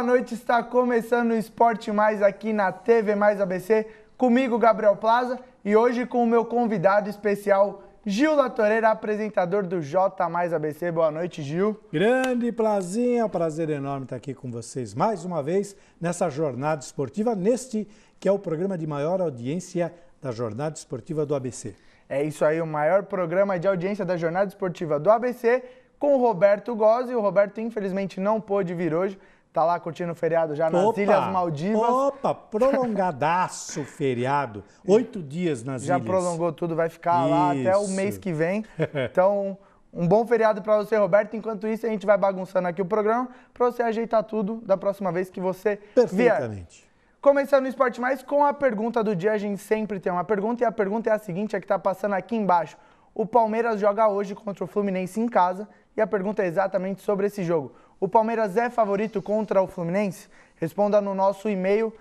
Boa noite, está começando o Esporte Mais aqui na TV Mais ABC, comigo Gabriel Plaza e hoje com o meu convidado especial Gil Latoreira, apresentador do J Mais ABC. Boa noite, Gil. Grande Plazinha, prazer enorme estar aqui com vocês mais uma vez nessa jornada esportiva, neste que é o programa de maior audiência da jornada esportiva do ABC. É isso aí, o maior programa de audiência da jornada esportiva do ABC, com o Roberto Gozzi. O Roberto infelizmente não pôde vir hoje, tá lá curtindo o feriado já nas Ilhas Maldivas. Opa, prolongadaço feriado, 8 dias nas já ilhas. Já prolongou tudo, vai ficar lá até o mês que vem. Então, um bom feriado para você, Roberto. Enquanto isso, a gente vai bagunçando aqui o programa para você ajeitar tudo da próxima vez que você Perfeitamente. vier. Começando o Esporte Mais com a pergunta do dia, a gente sempre tem uma pergunta e a pergunta é a seguinte, a que está passando aqui embaixo. O Palmeiras joga hoje contra o Fluminense em casa e a pergunta é exatamente sobre esse jogo. O Palmeiras é favorito contra o Fluminense? Responda no nosso e-mail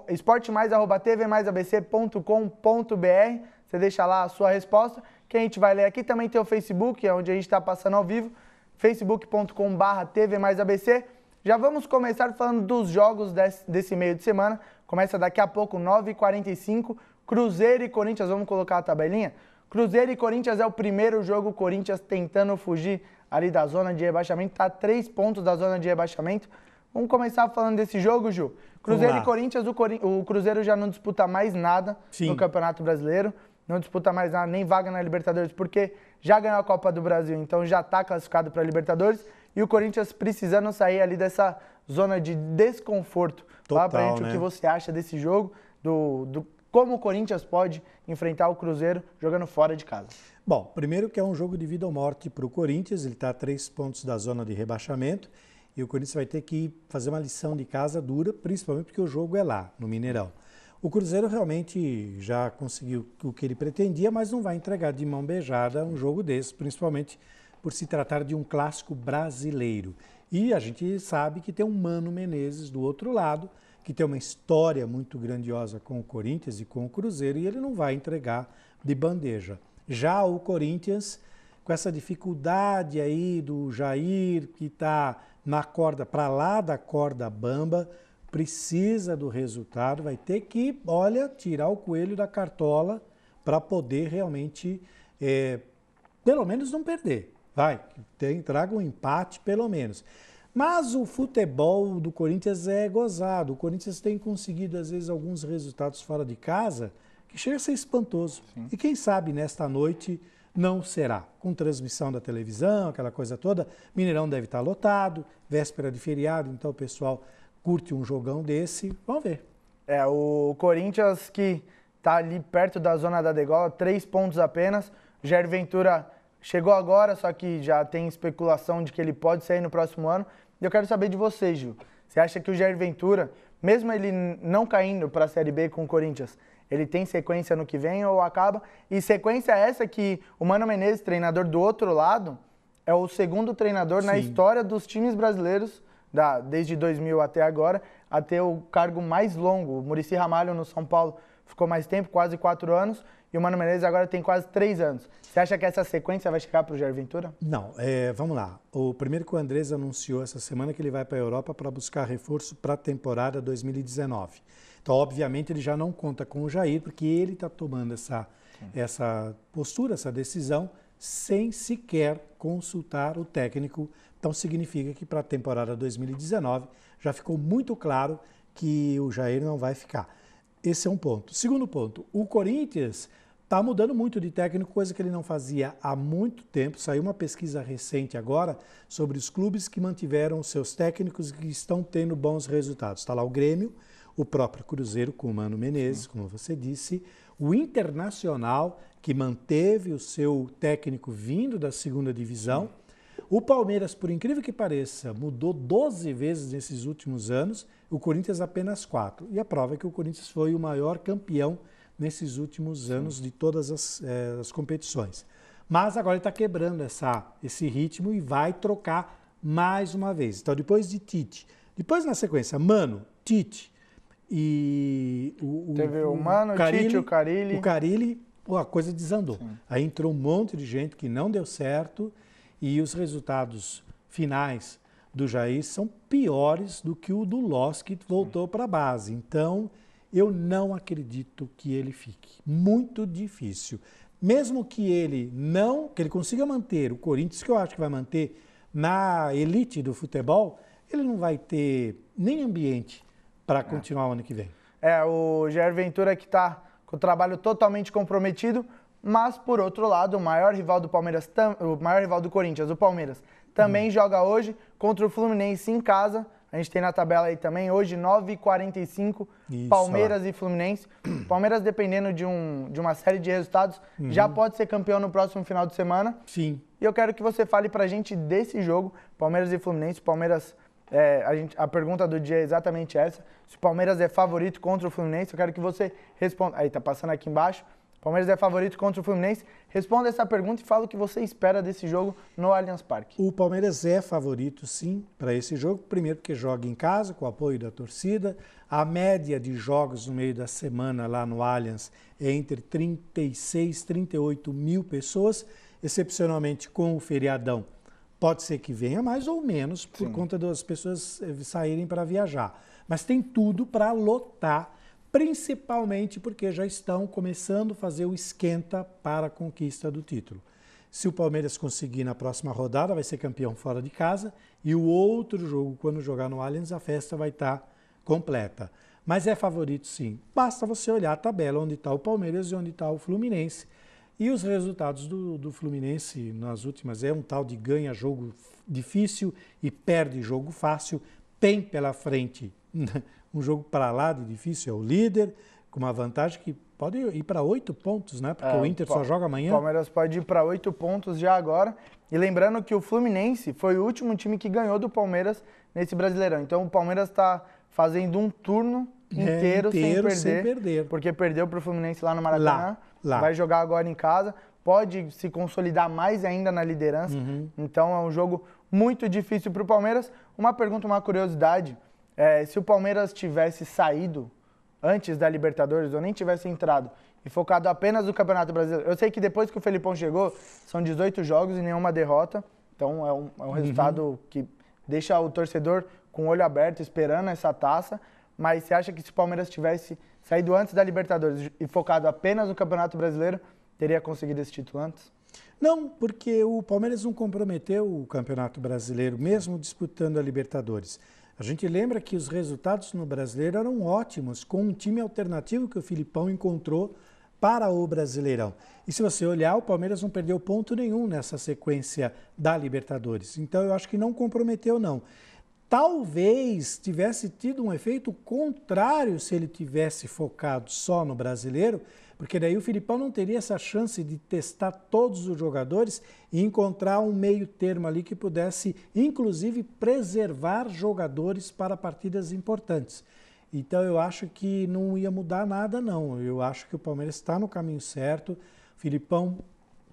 esportemaisabc.com.br. Você deixa lá a sua resposta que a gente vai ler aqui. Também tem o Facebook, onde a gente está passando ao vivo, facebook.com/tvmaisabc. Já vamos começar falando dos jogos desse meio de semana. Começa daqui a pouco, 9h45, Cruzeiro e Corinthians. Vamos colocar a tabelinha? Cruzeiro e Corinthians é o primeiro jogo, Corinthians tentando fugir ali da zona de rebaixamento, está a 3 pontos da zona de rebaixamento. Vamos começar falando desse jogo, Ju. Cruzeiro e Corinthians, o Cruzeiro já não disputa mais nada no Campeonato Brasileiro, não disputa mais nada, nem vaga na Libertadores, porque já ganhou a Copa do Brasil, então já está classificado para a Libertadores, e o Corinthians precisando sair ali dessa zona de desconforto. Fala pra gente, né, o que você acha desse jogo, como o Corinthians pode enfrentar o Cruzeiro jogando fora de casa. Bom, primeiro que é um jogo de vida ou morte para o Corinthians, ele está a 3 pontos da zona de rebaixamento e o Corinthians vai ter que fazer uma lição de casa dura, principalmente porque o jogo é lá, no Mineirão. O Cruzeiro realmente já conseguiu o que ele pretendia, mas não vai entregar de mão beijada um jogo desse, principalmente por se tratar de um clássico brasileiro. E a gente sabe que tem um Mano Menezes do outro lado, que tem uma história muito grandiosa com o Corinthians e com o Cruzeiro, e ele não vai entregar de bandeja. Já o Corinthians, com essa dificuldade aí do Jair, que está na corda, para lá da corda bamba, precisa do resultado, vai ter que, tirar o coelho da cartola para poder realmente, pelo menos não perder. Traga um empate pelo menos. Mas o futebol do Corinthians é gozado. O Corinthians tem conseguido, às vezes, alguns resultados fora de casa que chega a ser espantoso. Sim. E quem sabe nesta noite não será. Com transmissão da televisão, aquela coisa toda, Mineirão deve estar lotado, véspera de feriado, então o pessoal curte um jogão desse. Vamos ver. O Corinthians que está ali perto da zona da degola, 3 pontos apenas. Jair Ventura chegou agora, só que já tem especulação de que ele pode sair no próximo ano. E eu quero saber de você, Gil. Você acha que o Jair Ventura, mesmo ele não caindo para a Série B com o Corinthians, ele tem sequência no que vem ou acaba? E sequência essa que o Mano Menezes, treinador do outro lado, é o segundo treinador na história dos times brasileiros, desde 2000 até agora, a ter o cargo mais longo. O Muricy Ramalho no São Paulo ficou mais tempo, quase 4 anos, e o Mano Menezes agora tem quase 3 anos. Você acha que essa sequência vai chegar para o Jair Ventura? Não, vamos lá. O primeiro que o Andrés anunciou essa semana que ele vai para a Europa para buscar reforço para a temporada 2019. Então, obviamente, ele já não conta com o Jair, porque ele está tomando essa postura, essa decisão, sem sequer consultar o técnico. Então, significa que para a temporada 2019 já ficou muito claro que o Jair não vai ficar. Esse é um ponto. Segundo ponto, o Corinthians está mudando muito de técnico, coisa que ele não fazia há muito tempo. Saiu uma pesquisa recente agora sobre os clubes que mantiveram seus técnicos e que estão tendo bons resultados. Está lá o Grêmio, o próprio Cruzeiro com o Mano Menezes, como você disse, o Internacional, que manteve o seu técnico vindo da segunda divisão. O Palmeiras, por incrível que pareça, mudou 12 vezes nesses últimos anos, o Corinthians apenas 4. E a prova é que o Corinthians foi o maior campeão nesses últimos anos de todas as competições. Mas agora ele está quebrando esse ritmo e vai trocar mais uma vez. Então, depois de Tite, depois na sequência, Mano, Tite e teve o Mano, Carille, Tite, o Carille. O Carille, a coisa desandou. Sim. Aí entrou um monte de gente que não deu certo e os resultados finais do Jair são piores do que o do Loss, que voltou para a base. Então, eu não acredito que ele fique. Muito difícil. Mesmo que ele consiga manter o Corinthians, que eu acho que vai manter na elite do futebol, ele não vai ter nem ambiente para continuar o ano que vem. O Jair Ventura que está com o trabalho totalmente comprometido, mas, por outro lado, o maior rival do Corinthians, o Palmeiras, também joga hoje contra o Fluminense em casa. A gente tem na tabela aí também, hoje 9h45, Palmeiras e Fluminense. Palmeiras, dependendo de uma série de resultados, já pode ser campeão no próximo final de semana. Sim. E eu quero que você fale pra gente desse jogo, Palmeiras e Fluminense. Palmeiras, a pergunta do dia é exatamente essa. Se o Palmeiras é favorito contra o Fluminense, eu quero que você responda. Aí, tá passando aqui embaixo. Palmeiras é favorito contra o Fluminense. Responda essa pergunta e fala o que você espera desse jogo no Allianz Parque. O Palmeiras é favorito, sim, para esse jogo. Primeiro porque joga em casa, com o apoio da torcida. A média de jogos no meio da semana lá no Allianz é entre 36 e 38 mil pessoas. Excepcionalmente com o feriadão, pode ser que venha mais ou menos por conta das pessoas saírem para viajar. Mas tem tudo para lotar, principalmente porque já estão começando a fazer o esquenta para a conquista do título. Se o Palmeiras conseguir na próxima rodada, vai ser campeão fora de casa, e o outro jogo, quando jogar no Allianz, a festa vai estar completa. Mas é favorito sim. Basta você olhar a tabela onde está o Palmeiras e onde está o Fluminense. E os resultados do Fluminense nas últimas é um tal de ganha jogo difícil e perde jogo fácil. Tem pela frente um jogo para lá de difícil, é o líder, com uma vantagem que pode ir para 8 pontos, né? Porque o Inter só joga amanhã. O Palmeiras pode ir para 8 pontos já agora. E lembrando que o Fluminense foi o último time que ganhou do Palmeiras nesse Brasileirão. Então o Palmeiras está fazendo um turno inteiro sem perder. Porque perdeu para o Fluminense lá no Maracanã. Lá. Vai jogar agora em casa. Pode se consolidar mais ainda na liderança. Então é um jogo muito difícil para o Palmeiras. Uma pergunta, uma curiosidade. Se o Palmeiras tivesse saído antes da Libertadores ou nem tivesse entrado e focado apenas no Campeonato Brasileiro. Eu sei que depois que o Felipão chegou, são 18 jogos e nenhuma derrota. Então é um resultado que deixa o torcedor com o olho aberto, esperando essa taça. Mas você acha que se o Palmeiras tivesse saído antes da Libertadores e focado apenas no Campeonato Brasileiro, teria conseguido esse título antes? Não, porque o Palmeiras não comprometeu o Campeonato Brasileiro, mesmo disputando a Libertadores. A gente lembra que os resultados no Brasileiro eram ótimos, com um time alternativo que o Filipão encontrou para o Brasileirão. E se você olhar, o Palmeiras não perdeu ponto nenhum nessa sequência da Libertadores. Então eu acho que não comprometeu, não. Talvez tivesse tido um efeito contrário se ele tivesse focado só no Brasileiro, porque daí o Filipão não teria essa chance de testar todos os jogadores e encontrar um meio termo ali que pudesse, inclusive, preservar jogadores para partidas importantes. Então eu acho que não ia mudar nada, não. Eu acho que o Palmeiras está no caminho certo. O Filipão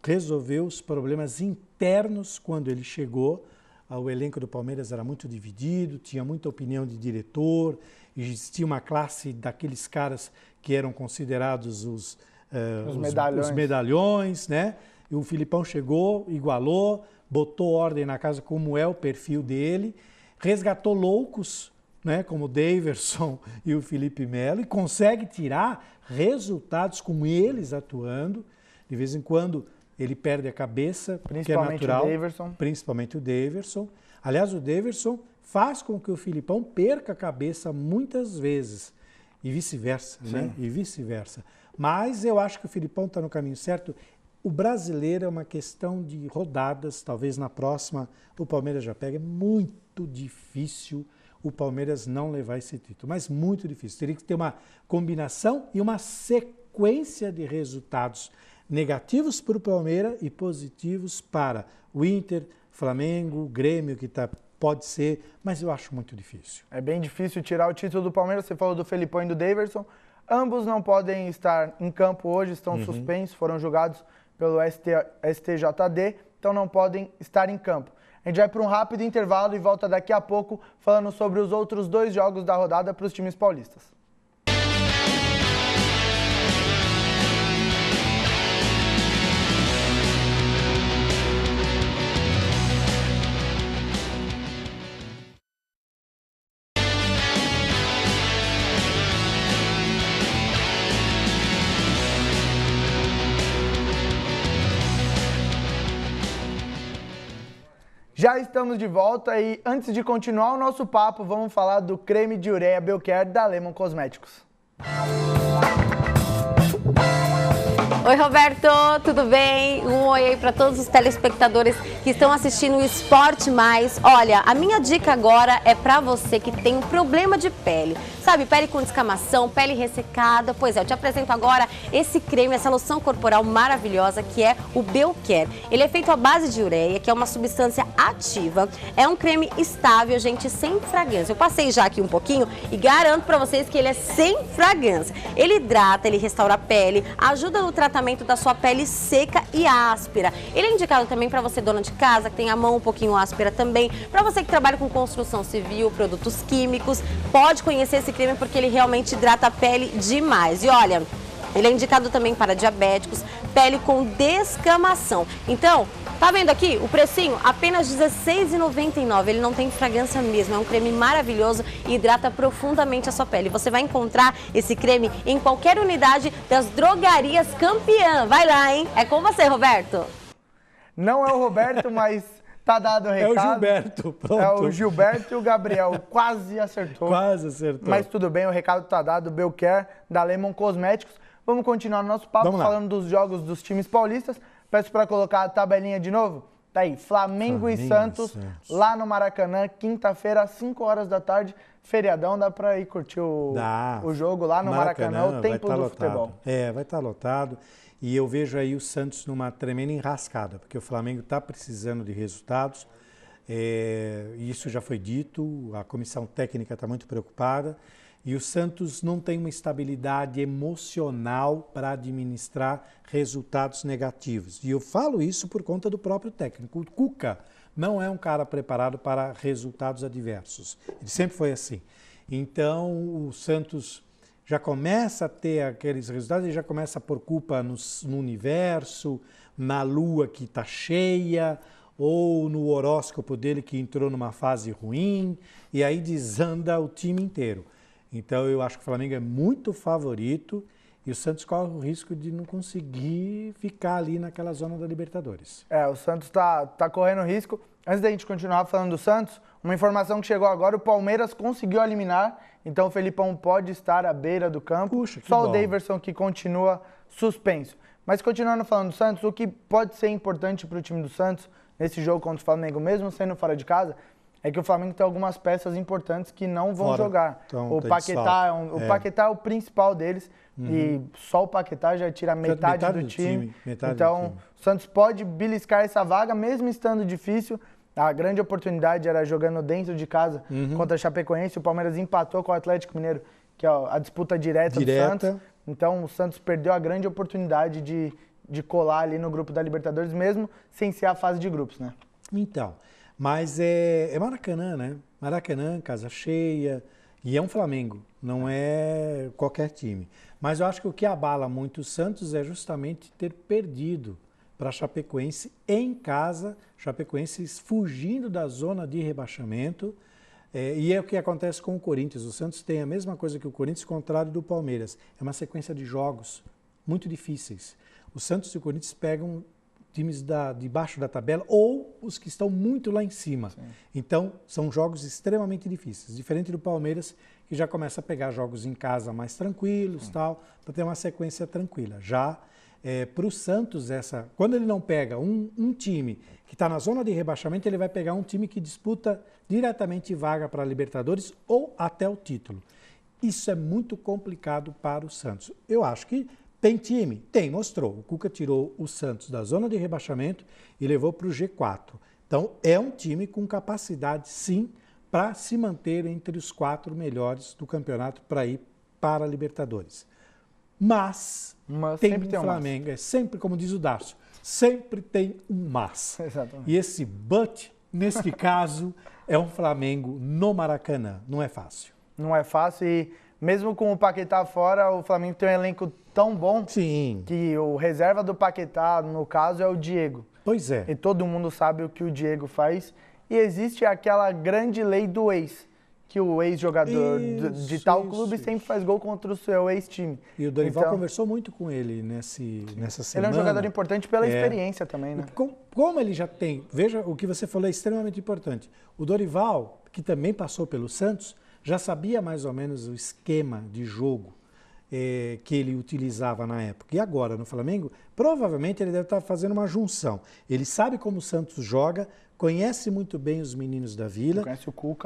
resolveu os problemas internos quando ele chegou. O elenco do Palmeiras era muito dividido, tinha muita opinião de diretor, existia uma classe daqueles caras que eram considerados os medalhões, né? E o Filipão chegou, igualou, botou ordem na casa como é o perfil dele, resgatou loucos, né, como o Daverson e o Felipe Melo, e consegue tirar resultados com eles atuando. De vez em quando ele perde a cabeça, que é natural. Principalmente o Daverson. Aliás, o Daverson faz com que o Filipão perca a cabeça muitas vezes. E vice-versa, né? E vice-versa. Mas eu acho que o Filipão está no caminho certo. O Brasileiro é uma questão de rodadas. Talvez na próxima o Palmeiras já pega. É muito difícil o Palmeiras não levar esse título. Mas muito difícil. Teria que ter uma combinação e uma sequência de resultados negativos para o Palmeiras e positivos para o Inter, Flamengo, Grêmio, que pode ser, mas eu acho muito difícil. É bem difícil tirar o título do Palmeiras. Você falou do Felipão e do Daverson. Ambos não podem estar em campo hoje, estão suspensos, foram julgados pelo STJD, então não podem estar em campo. A gente vai para um rápido intervalo e volta daqui a pouco falando sobre os outros 2 jogos da rodada para os times paulistas. Já estamos de volta e antes de continuar o nosso papo, vamos falar do creme de ureia Belcare da Lemon Cosméticos. Oi, Roberto, tudo bem? Um oi aí para todos os telespectadores que estão assistindo o Esporte Mais. Olha, a minha dica agora é para você que tem um problema de pele. Sabe, pele com descamação, pele ressecada. Pois é, eu te apresento agora esse creme, essa loção corporal maravilhosa que é o Belcare. Ele é feito à base de ureia, que é uma substância ativa. É um creme estável, gente, sem fragrância. Eu passei já aqui um pouquinho e garanto para vocês que ele é sem fragrância. Ele hidrata, ele restaura a pele, ajuda no tratamento da sua pele seca e áspera. Ele é indicado também para você, dona de casa, que tem a mão um pouquinho áspera também. Para você que trabalha com construção civil, produtos químicos, pode conhecer esse creme porque ele realmente hidrata a pele demais. E olha, ele é indicado também para diabéticos, pele com descamação. Então, tá vendo aqui o precinho? Apenas R$16,99. Ele não tem fragrância mesmo, é um creme maravilhoso e hidrata profundamente a sua pele. Você vai encontrar esse creme em qualquer unidade das drogarias Campeã. Vai lá, hein? É com você, Roberto. Não é o Roberto, mas tá dado o recado. É o Gilberto, pronto. É o Gilberto e o Gabriel. Quase acertou. Quase acertou. Mas tudo bem, o recado tá dado. Belcare da Lemon Cosméticos. Vamos continuar no nosso papo falando dos jogos dos times paulistas. Peço para colocar a tabelinha de novo. Tá aí, Flamengo e Santos, lá no Maracanã, quinta-feira, às 5 horas da tarde. Feriadão, dá para ir curtir o jogo lá no Maracanã, o tempo do futebol. É, vai estar lotado. E eu vejo aí o Santos numa tremenda enrascada, porque o Flamengo está precisando de resultados. Isso já foi dito, a comissão técnica está muito preocupada. E o Santos não tem uma estabilidade emocional para administrar resultados negativos. E eu falo isso por conta do próprio técnico. O Cuca não é um cara preparado para resultados adversos. Ele sempre foi assim. Então, o Santos já começa a ter aqueles resultados e já começa a pôr culpa no universo, na lua que está cheia, ou no horóscopo dele que entrou numa fase ruim, e aí desanda o time inteiro. Então, eu acho que o Flamengo é muito favorito e o Santos corre o risco de não conseguir ficar ali naquela zona da Libertadores. O Santos tá correndo risco. Antes da gente continuar falando do Santos, uma informação que chegou agora, o Palmeiras conseguiu eliminar, então o Felipão pode estar à beira do campo. Puxa, só bom. O Daverson que continua suspenso. Mas continuando falando do Santos, o que pode ser importante para o time do Santos nesse jogo contra o Flamengo, mesmo sendo fora de casa, é que o Flamengo tem algumas peças importantes que não vão jogar. Então, o Paquetá é o principal deles e só o Paquetá já tira metade do time. Então, o Santos pode beliscar essa vaga, mesmo estando difícil. A grande oportunidade era jogando dentro de casa contra a Chapecoense. O Palmeiras empatou com o Atlético Mineiro, que é a disputa direta do Santos. Então, o Santos perdeu a grande oportunidade de colar ali no grupo da Libertadores, mesmo sem ser a fase de grupos, né? Então, mas é Maracanã, né? Maracanã, casa cheia, e é um Flamengo, não é qualquer time. Mas eu acho que o que abala muito o Santos é justamente ter perdido para a Chapecoense em casa, Chapecoense fugindo da zona de rebaixamento, e é o que acontece com o Corinthians. O Santos tem a mesma coisa que o Corinthians, contrário do Palmeiras. É uma sequência de jogos muito difíceis. O Santos e o Corinthians pegam times de baixo da tabela ou os que estão muito lá em cima. Sim. Então, são jogos extremamente difíceis. Diferente do Palmeiras, que já começa a pegar jogos em casa mais tranquilos, tal, para ter uma sequência tranquila. Já para o Santos, quando ele não pega um time que está na zona de rebaixamento, ele vai pegar um time que disputa diretamente vaga para a Libertadores ou até o título. Isso é muito complicado para o Santos. Eu acho que tem time? Tem, mostrou. O Cuca tirou o Santos da zona de rebaixamento e levou para o G4. Então, é um time com capacidade, sim, para se manter entre os 4 melhores do campeonato para ir para a Libertadores. Mas tem um Flamengo, é sempre, como diz o Darcio, sempre tem um mas. Exatamente. E esse but, neste caso, é um Flamengo no Maracanã. Não é fácil. Não é fácil e mesmo com o Paquetá fora, o Flamengo tem um elenco tão bom que o reserva do Paquetá, no caso, é o Diego. Pois é. E todo mundo sabe o que o Diego faz. E existe aquela grande lei do ex, que o ex-jogador de tal clube sempre faz gol contra o seu ex-time. E o Dorival conversou muito com ele nessa semana. Ele é um jogador importante pela experiência também, né? Como ele já tem, veja o que você falou é extremamente importante. O Dorival, que também passou pelo Santos, já sabia mais ou menos o esquema de jogo que ele utilizava na época. E agora, no Flamengo, provavelmente ele deve estar fazendo uma junção. Ele sabe como o Santos joga, conhece muito bem os meninos da Vila.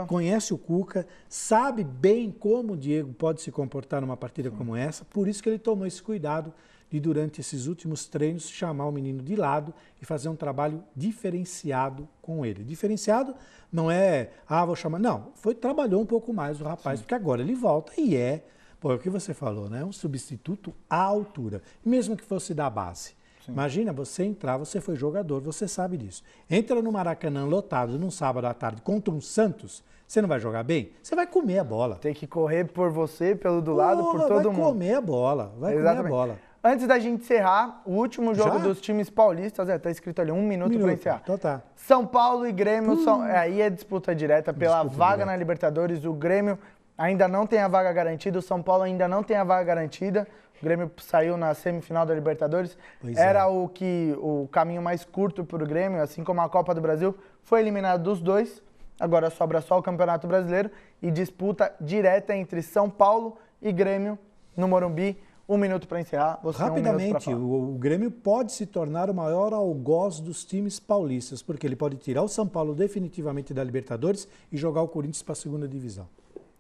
Conhece o Cuca, sabe bem como o Diego pode se comportar numa partida como essa, por isso que ele tomou esse cuidado de, durante esses últimos treinos, chamar o menino de lado e fazer um trabalho diferenciado com ele. Diferenciado não é, vou chamar... Não, trabalhou um pouco mais o rapaz, porque agora ele volta e é o que você falou, né? Um substituto à altura, mesmo que fosse da base. Sim. Imagina você entrar, você foi jogador, você sabe disso. Entra no Maracanã lotado num sábado à tarde contra um Santos, você não vai jogar bem? Você vai comer a bola. Tem que correr por você, pelo do lado, por todo mundo. Vai comer a bola, vai comer a bola. Antes da gente encerrar, o último jogo dos times paulistas, tá escrito ali, 1 minuto para encerrar. Então tá. São Paulo e Grêmio, aí é disputa direta pela vaga na Libertadores. O Grêmio ainda não tem a vaga garantida, o São Paulo ainda não tem a vaga garantida. O Grêmio saiu na semifinal da Libertadores. Era o caminho mais curto para o Grêmio, assim como a Copa do Brasil. Foi eliminado dos dois. Agora sobra só o Campeonato Brasileiro e disputa direta entre São Paulo e Grêmio no Morumbi. 1 minuto para encerrar. Rapidamente, o Grêmio pode se tornar o maior algoz dos times paulistas, porque ele pode tirar o São Paulo definitivamente da Libertadores e jogar o Corinthians para a segunda divisão.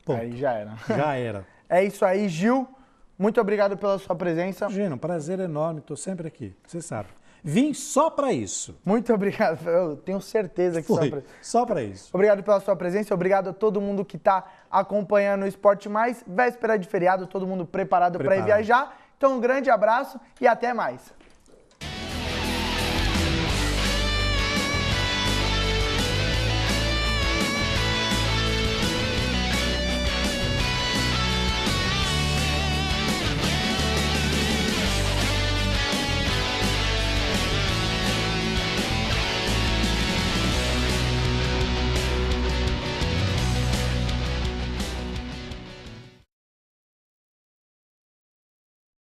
Ponto. Aí já era. Já era. É isso aí, Gil. Muito obrigado pela sua presença. Imagina, um prazer enorme. Estou sempre aqui, você sabe. Vim só para isso. Muito obrigado. Eu tenho certeza que só para isso. Obrigado pela sua presença. Obrigado a todo mundo que está acompanhando o Esporte Mais. Véspera de feriado, todo mundo preparado para ir viajar. Então, um grande abraço e até mais.